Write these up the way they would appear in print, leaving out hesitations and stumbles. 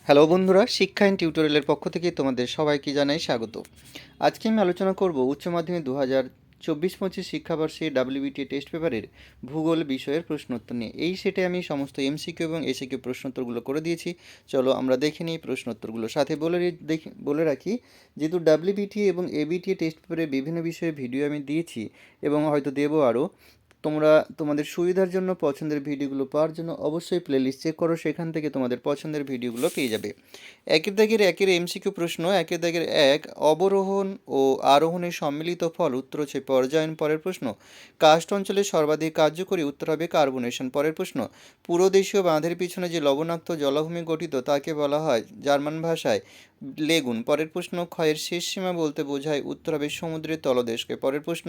Hello বন্ধুরা, শিক্ষা in টিউটোরিয়ালের পক্ষ থেকে তোমাদের সবাইকে জানাই স্বাগত। আজকে আমি আলোচনা করব উচ্চ মাধ্যমিক 2024-25 শিক্ষাবর্ষে ডাব্লিউবিটিএ টেস্ট পেপারের ভূগোল বিষয়ের প্রশ্নোত্তর নিয়ে। এই সেটে আমি সমস্ত এমসিকিউ এবং এসিকিউ প্রশ্নোত্তরগুলো করে দিয়েছি। চলো আমরা দেখে নিই প্রশ্নোত্তরগুলো। সাথে বলে রাখি, যেহেতু ডাব্লিউবিটিএ এবং এবিটিএ টেস্ট পেপারের বিভিন্ন বিষয়ে ভিডিও আমি দিয়েছি এবং হয়তো দেবো আরও, তোমরা তোমাদের সুবিধার জন্য পছন্দের ভিডিওগুলো পাওয়ার জন্য অবশ্যই প্লেলিস্ট চেক করো, সেখান থেকে তোমাদের পছন্দের ভিডিওগুলো পেয়ে যাবে। একের এমসিকিউ প্রশ্ন, একের দাগের এক, অবরোহণ ও আরোহণের সম্মিলিত ফল, উত্তর হচ্ছে পর্যায়ন। পরের প্রশ্ন, কাস্ট অঞ্চলে সর্বাধিক কার্যকরী, উত্তর হবে কার্বনেশন। পরের প্রশ্ন, পুরোদেশীয় বাঁধের পিছনে যে লবণাক্ত জলাভূমি গঠিত তাকে বলা হয় জার্মান ভাষায় লেগুন। পরের প্রশ্ন, ক্ষয়ের শেষ সীমা বলতে বোঝায়, উত্তর হবে সমুদ্রের তলদেশকে। পরের প্রশ্ন,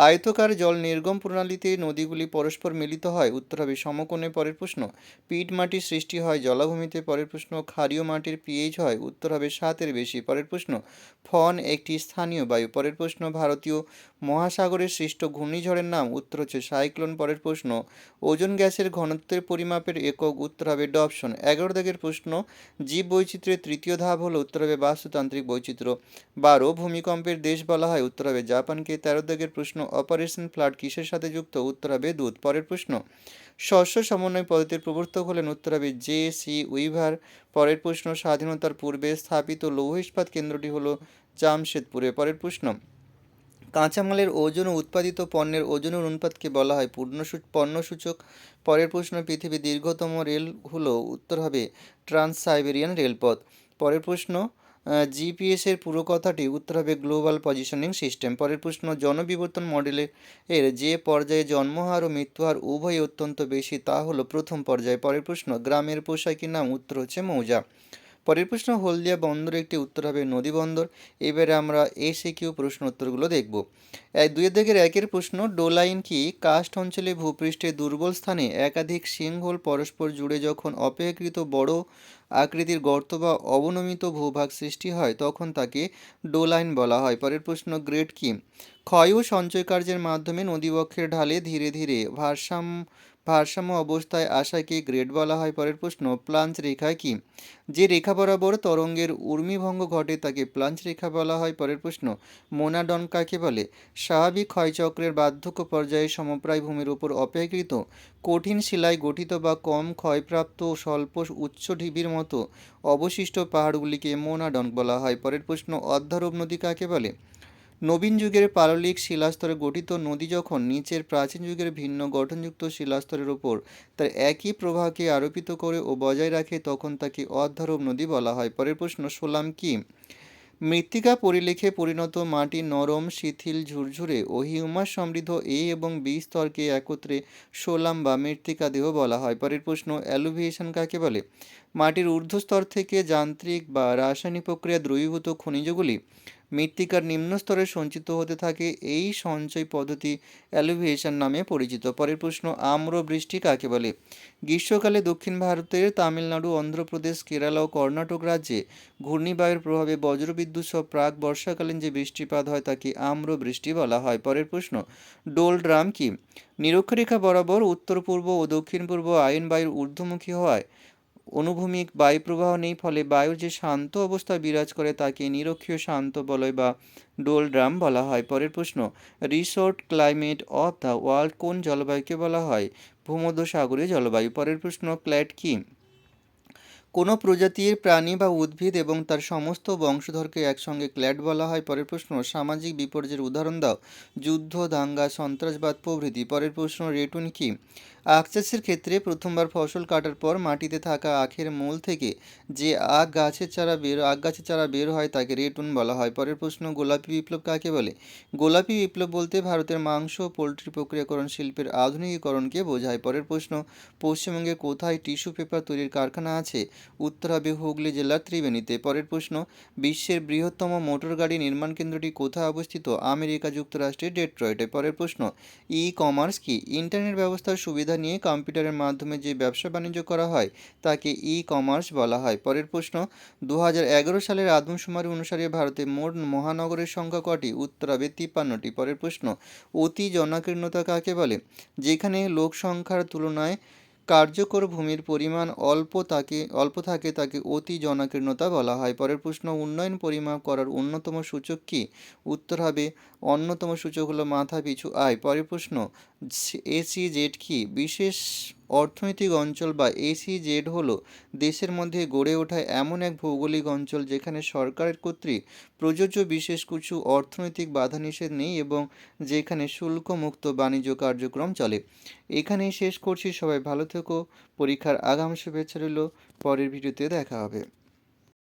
আয়তকার জল নির্গম প্রণালীতে নদীগুলি পরস্পর মিলিত হয়, উত্তর হবে সমকোণে। পরের প্রশ্ন, পিট মাটির সৃষ্টি হয় জলাভূমিতে। পরের প্রশ্ন, ক্ষারীয় মাটির পিএইচ হয়, উত্তর হবে 7-এর বেশি। পরের প্রশ্ন, ফন একটি স্থানীয় বায়ু। পরের প্রশ্ন, ভারতীয় মহাসাগরের সৃষ্ট ঘূর্ণিঝড়ের নাম, উত্তর হচ্ছে সাইক্লোন। পরের প্রশ্ন, ওজোন গ্যাসের ঘনত্বের পরিমাপের একক, উত্তর হবে ডপসন। 11 দাগের প্রশ্ন, জীব বৈচিত্র্যের তৃতীয় ধাপ হলো, উত্তর হবে বাস্তুতান্ত্রিক বৈচিত্র্য। 12, ভূমিকম্পের দেশ বলা হয়, উত্তর হবে জাপানকে। 13 দাগের প্রশ্ন, অপারেশন ফ্লাড কিসের সাথে যুক্ত, উত্তর হবে দুধ। পরের প্রশ্ন, শস্য সমন্বয় পদ্ধতির প্রবর্তক হলেন, উত্তর হবে জে.সি. উইভার। পরের প্রশ্ন, স্বাধীনতার পূর্বে স্থাপিত লৌহ ইস্পাত কেন্দ্রটি হলো জামশেদপুরে। পরের প্রশ্ন, কাঁচামালের ওজন ও উৎপাদিত পণ্যের ওজনের অনুপাতকে বলা হয় পণ্যসূচক। পরের প্রশ্ন, পৃথিবীর দীর্ঘতম রেল হলো, উত্তর হবে ট্রান্স সাইবেরিয়ান রেলপথ। পরের প্রশ্ন, জিপিএসের পুরো কথাটি, উত্তর হবে গ্লোবাল পজিশনিং সিস্টেম। পরের প্রশ্ন, জনবিবর্তন মডেলের যে পর্যায়ে জন্মহার ও মৃত্যুহার উভয়ই অত্যন্ত বেশি তা হলো প্রথম পর্যায়ে। পরের প্রশ্ন, গ্রামের পোশাকির নাম, উত্তর হচ্ছে মৌজা। পরের প্রশ্ন, হলদিয়া বন্দর একটি, উত্তর হবে নদী বন্দর। এবারে আমরা এসিকিউ প্রশ্ন উত্তরগুলো দেখব। 2-এর প্রশ্ন, ডোলাইন কি? কাস্ট অঞ্চলে ভূপৃষ্ঠের দুর্বল স্থানে একাধিক সিঙ্কহোল পরস্পর জুড়ে যখন অপেক্ষাকৃত বড় আকৃতির গর্ত বা অবনমিত ভূভাগ সৃষ্টি হয় তখন তাকে ডোলাইন বলা হয়। পরের প্রশ্ন, গ্রেড কি? ক্ষয় ও সঞ্চয় কার্যের মাধ্যমে নদীবক্ষের ঢালে ধীরে ধীরে ভারসাম্য অবস্থায় আসাকে গ্রেড বলা হয়। পরের প্রশ্ন, প্লাঞ্চ রেখা কি? যে রেখা বরাবর তরঙ্গের ঊর্মিভঙ্গ ঘটে তাকে প্লাঞ্চ রেখা বলা হয়। পরের প্রশ্ন, মোনাডন কাকে বলে? স্বাভাবিক ক্ষয়চক্রের বার্ধক্য পর্যায়ে সমপ্রায় ভূমির উপর অপেক্ষাকৃত কঠিন শিলায় গঠিত বা কম ক্ষয়প্রাপ্ত স্বল্প উচ্চ ঢিবির মতো অবশিষ্ট পাহাড়গুলিকে মোনাডন বলা হয়। পরের প্রশ্ন, অধ্যারোপ নদী কাকে বলে? নবীন যুগের পাললিক শিলাস্তরে গঠিত নদী যখন নিচের প্রাচীন যুগের ভিন্ন গঠনযুক্ত শিলাস্তরের ওপর তার একই প্রবাহকে আরোপিত করে ও বজায় রাখে তখন তাকে অধ্যারোপ নদী বলা হয়। পরের প্রশ্ন, সোলাম কি? মৃত্তিকা পরিলেখে পরিণত মাটি নরম, শিথিল, ঝুরঝুরে ও হিউমাস সমৃদ্ধ এ এবং বি স্তরকে একত্রে সোলাম বা মৃত্তিকা দেহ বলা হয়। পরের প্রশ্ন, অ্যালুভিয়েশন কাকে বলে? মাটির ঊর্ধ্বস্তর থেকে যান্ত্রিক বা রাসায়নিক প্রক্রিয়া দ্রবীভূত খনিজগুলি মৃত্তিকার নিম্ন স্তরে সঞ্চিত হতে থাকে, এই সঞ্চয় পদ্ধতি অ্যালুভিয়েশন নামে পরিচিত। পরের প্রশ্ন, আম্র বৃষ্টি কাকে বলে? গ্রীষ্মকালে দক্ষিণ ভারতের তামিলনাড়ু, অন্ধ্রপ্রদেশ, কেরালা ও কর্ণাটক রাজ্যে ঘূর্ণিবায়ুর প্রভাবে বজ্রবিদ্যুৎ সহ প্রাক বর্ষাকালীন যে বৃষ্টিপাত হয় তাকে আম্র বৃষ্টি বলা হয়। পরের প্রশ্ন, ডোল ড্রাম কি? নিরক্ষরেখা বরাবর উত্তর পূর্ব ও দক্ষিণ পূর্ব আয়ন বায়ুর ঊর্ধ্বমুখী হওয়ায় অনুভূমিক বায়ুপ্রবাহ নেই, ফলে বায়ুর যে শান্ত অবস্থা বিরাজ করে তাকে নিরক্ষীয় শান্ত বলয় বা ডোল ড্রাম বলা হয়। পরের প্রশ্ন, resort climate of the world কোন জলবায়ুকে বলা হয়? ভূমধ্যসাগরীয় জলবায়ু। পরের প্রশ্ন, ক্ল্যাড কি? কোনো প্রজাতির প্রাণী বা উদ্ভিদ এবং তার সমস্ত বংশধরকে একসঙ্গে ক্ল্যাড বলা হয়। পরের প্রশ্ন, সামাজিক বিপর্যয়ের উদাহরণ দাও। যুদ্ধ, দাঙ্গা, সন্ত্রাসবাদ প্রভৃতি। পরের প্রশ্ন, রেটুন কি? আখ চাষের ক্ষেত্রে প্রথমবার ফসল কাটার পর মাটিতে থাকা আখের মূল থেকে যে আখ গাছের চারা বের হয় তাকে রেটুন বলা হয়। পরের প্রশ্ন, গোলাপি বিপ্লব কাকে বলে? গোলাপি বিপ্লব বলতে ভারতের মাংস ও পোলট্রি প্রক্রিয়াকরণ শিল্পের আধুনিকীকরণকে বোঝায়। পরের প্রশ্ন, পশ্চিমবঙ্গে কোথায় টিস্যু পেপার তৈরির কারখানা আছে? উত্তর হবে হুগলি জেলার ত্রিবেণীতে। পরের প্রশ্ন, বিশ্বের বৃহত্তম মোটর গাড়ি নির্মাণ কেন্দ্রটি কোথায় অবস্থিত? আমেরিকা যুক্তরাষ্ট্রের ডেট্রয়েটে। পরের প্রশ্ন, ই কমার্স কি? ইন্টারনেট ব্যবস্থার সুবিধা নিয়ে কম্পিউটারের মাধ্যমে যে ব্যবসা বাণিজ্য করা হয় তাকে ই কমার্স বলা হয়। পরের প্রশ্ন, 2011 সালের আদমশুমারি অনুসারে ভারতে মোট মহানগরের সংখ্যা কটি? উত্তর হবে 53টি। পরের প্রশ্ন, অতি জনাকীর্ণতা কাকে বলে? যেখানে লোক সংখ্যার তুলনায় কার্যকর ভূমির পরিমাণ অল্প থাকে তাকে অতি জনাকীর্ণতা বলা হয়। পরের প্রশ্ন, উন্নয়ন পরিমাপ করার অন্যতম সূচক কি? উত্তর হবে অন্যতম সূচক হলো মাথা পিছু আয়। পরের প্রশ্ন, এসইজেড কি? বিশেষ অর্থনৈতিক অঞ্চল বা এসইজেড হলো দেশের মধ্যে গড়ে ওঠা এমন এক ভৌগোলিক অঞ্চল যেখানে সরকারের কর্তৃক প্রযোজ্য বিশেষ কিছু অর্থনৈতিক বাধানিষেধ নেই এবং যেখানে শুল্কমুক্ত বাণিজ্য কার্যক্রম চলে। এখানেই শেষ করছি। সবাই ভালো থেকো। পরীক্ষার আগাম শুভেচ্ছা রইল। পরের ভিডিওতে দেখা হবে।